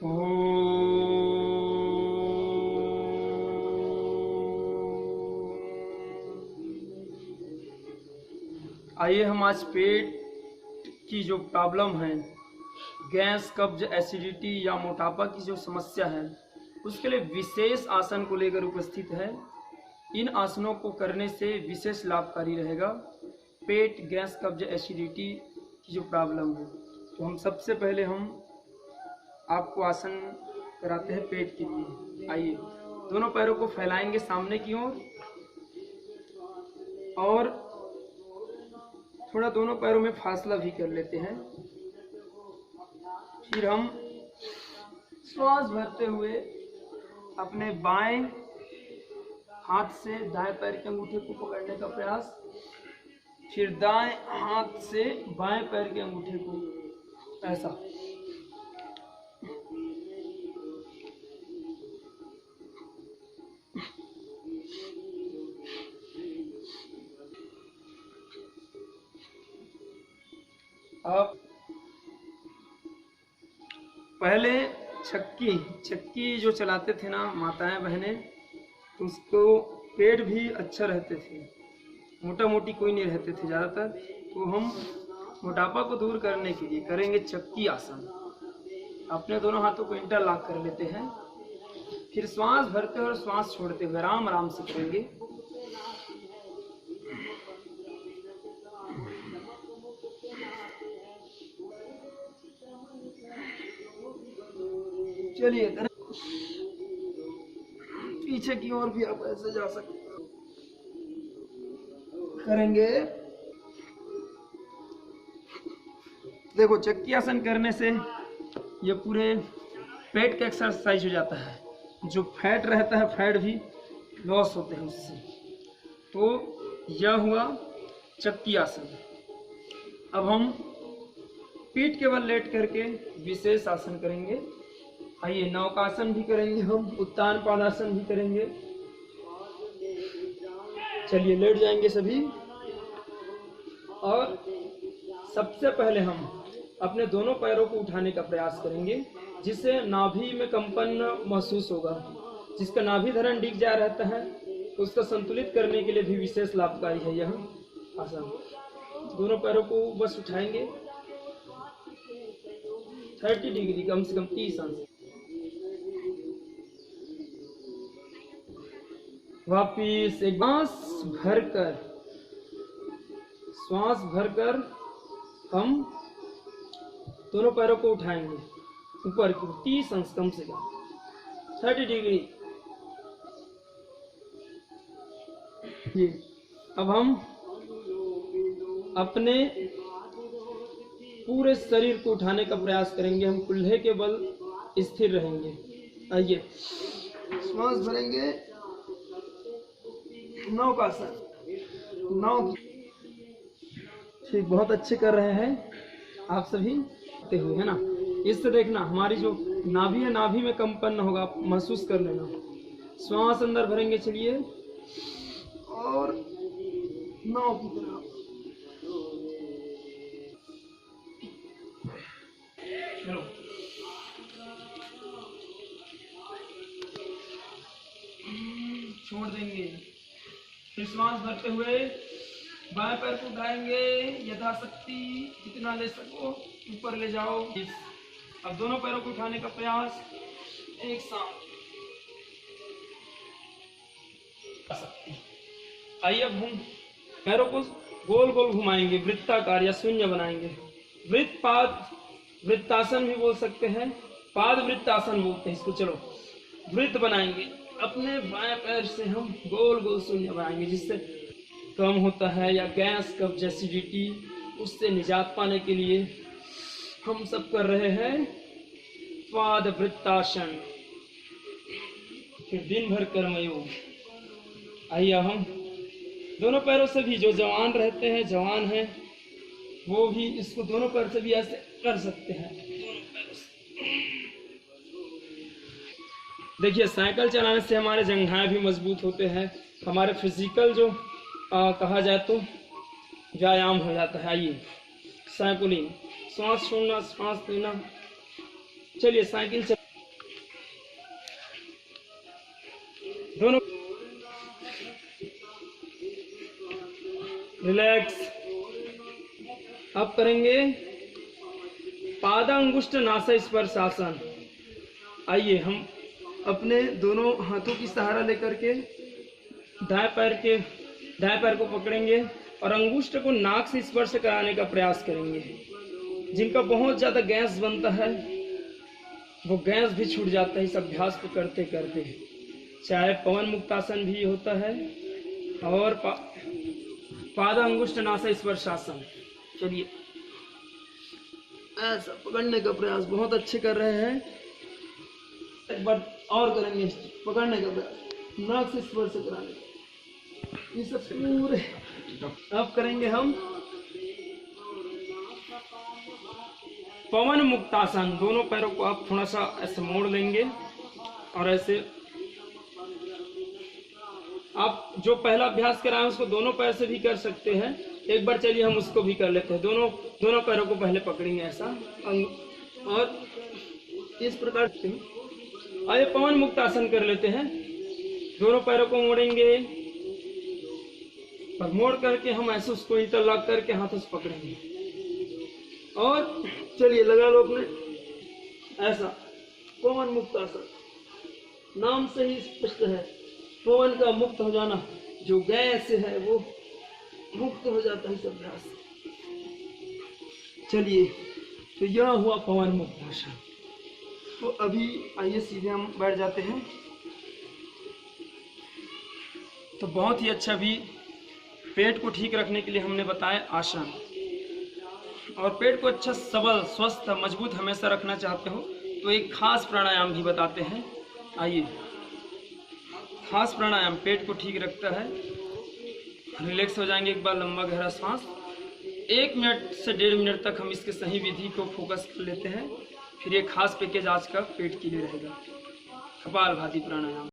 आइए हम आज पेट की जो प्रॉब्लम है, गैस, कब्ज, एसिडिटी या मोटापा की जो समस्या है, उसके लिए विशेष आसन को लेकर उपस्थित है। इन आसनों को करने से विशेष लाभकारी रहेगा पेट, गैस, कब्ज, एसिडिटी की जो प्रॉब्लम है। तो हम सबसे पहले आपको आसन कराते हैं पेट के लिए। आइए, दोनों पैरों को फैलाएंगे सामने की ओर और थोड़ा दोनों पैरों में फासला भी कर लेते हैं। फिर हम श्वास भरते हुए अपने बाएं हाथ से दाएं पैर के अंगूठे को पकड़ने का प्रयास, फिर दाएं हाथ से बाएं पैर के अंगूठे को ऐसा। अब पहले छक्की जो चलाते थे ना माताएं बहनें, तो उसको पेट भी अच्छा रहते थे, मोटा मोटी कोई नहीं रहते थे ज़्यादातर। तो हम मोटापा को दूर करने के लिए करेंगे चक्की आसन। अपने दोनों हाथों को इंटरलॉक कर लेते हैं, फिर श्वास भरते हुए और श्वास छोड़ते हुए आराम आराम से करेंगे। चलिए पीछे की ओर भी आप ऐसे जा सकते करेंगे। देखो, चक्की आसन करने से ये पूरे पेट का एक्सरसाइज हो जाता है, जो फैट रहता है फैट भी लॉस होते हैं उससे। तो यह हुआ चक्की आसन। अब हम पीठ के बल लेट करके विशेष आसन करेंगे। आइए, नौकासन भी करेंगे, हम उत्तान पादासन भी करेंगे। चलिए, लेट जाएंगे सभी। और सबसे पहले हम अपने दोनों पैरों को उठाने का प्रयास करेंगे, जिससे नाभि में कंपन महसूस होगा। जिसका नाभि धरण डिग जा रहता है, उसको संतुलित करने के लिए भी विशेष लाभकारी है यह आसन। दोनों पैरों को बस उठाएंगे 30 डिग्री, कम से कम 30 अंश। वापिस एक श्वास भरकर हम दोनों पैरों को उठाएंगे ऊपर की 30 अंश, कम से कम 30 डिग्री। ये अब हम अपने पूरे शरीर को उठाने का प्रयास करेंगे। हम कुल्हे के बल स्थिर रहेंगे। आइए, श्वास भरेंगे, नौकासन, ठीक, बहुत अच्छे कर रहे हैं आप सभी हुए, है ना। इससे देखना हमारी जो नाभि है, नाभि में कंपन होगा, महसूस कर लेना। श्वास अंदर भरेंगे, चलिए, और नाव की तरफ। चलो, छोड़ देंगे। फिर श्वास भरते हुए बाएं पैर को उठाएंगे, यथाशक्ति जितना ले सको ऊपर ले जाओ। अब दोनों पैरों को उठाने का प्रयास एक साथ। आइए, अब हम पैरों को गोल गोल घुमाएंगे, वृत्ताकार या शून्य बनाएंगे। वृत्तासन भी बोल सकते हैं, पाद वृत्तासन बोलते हैं इसको। चलो, वृत्त बनाएंगे, अपने बाएं पैर से हम गोल गोल शून्य बनाएंगे, जिससे कम होता है या गैस, कब्ज, एसिडिटी, उससे निजात पाने के लिए हम सब कर रहे हैं पाद वृत्तासन। फिर दिन भर कर्मयोग। आइए, हम दोनों पैरों से भी, जो जवान रहते हैं, जवान हैं, वो भी इसको दोनों पैर से भी ऐसे कर सकते हैं, दोनों पैरों से। देखिए, साइकिल चलाने से हमारे जंघाएं भी मजबूत होते हैं, हमारे फिजिकल जो कहा जाए तो व्यायाम हो जाता है। आइए, साइकिलिंग, श्वास छोड़ना, श्वास लेना। चलिए, साइकिल दोनों रिलैक्स। अब करेंगे पादांगुष्ठ नासा स्पर्श आसन। आइए हम अपने दोनों हाथों की सहारा लेकर के दाएं पैर को पकड़ेंगे और अंगुष्ठ को नाक से स्पर्श कराने का प्रयास करेंगे। जिनका बहुत ज़्यादा गैस बनता है वो गैस भी छूट जाता है इस अभ्यास को करते करते। चाहे पवन मुक्तासन भी होता है और पादांगुष्ठ नासा स्पर्शासन। चलिए ऐसा पकड़ने का प्रयास बहुत अच्छे कर रहे हैं। एक बार और करेंगे पकड़ने का प्रयास, नाक से स्पर्श कराने का, ये सब पूरे। अब करेंगे हम पवन मुक्तासन। दोनों पैरों को आप थोड़ा सा ऐसे मोड़ लेंगे और ऐसे आप जो पहला अभ्यास कराएं उसको दोनों पैर से भी कर सकते हैं। एक बार चलिए हम उसको भी कर लेते हैं। दोनों पैरों को पहले पकड़ेंगे ऐसा और इस प्रकार से आइए पवन मुक्तासन कर लेते हैं। दोनों पैरों को मोड़ेंगे और मोड़ करके हम ऐसे उसको इंटरलॉक करके हाथों से पकड़ेंगे और चलिए लगा लो अपने ऐसा पवन मुक्तासन। नाम से ही स्पष्ट है, पवन का मुक्त हो जाना, जो गैस है वो मुक्त हो जाता है इस अभ्यास। चलिए तो यह हुआ पवन मुक्तासन। तो अभी आइए सीधे हम बैठ जाते हैं। तो बहुत ही अच्छा भी पेट को ठीक रखने के लिए हमने बताया आसन। और पेट को अच्छा सबल स्वस्थ मजबूत हमेशा रखना चाहते हो तो एक खास प्राणायाम भी बताते हैं। आइए, खास प्राणायाम पेट को ठीक रखता है। रिलैक्स हो जाएंगे, एक बार लंबा गहरा सांस 1 मिनट से 1.5 मिनट तक हम इसके सही विधि को फोकस कर लेते हैं। फिर ये खास पैकेज आज का पेट के लिए रहेगा, कपालभाति प्राणायाम।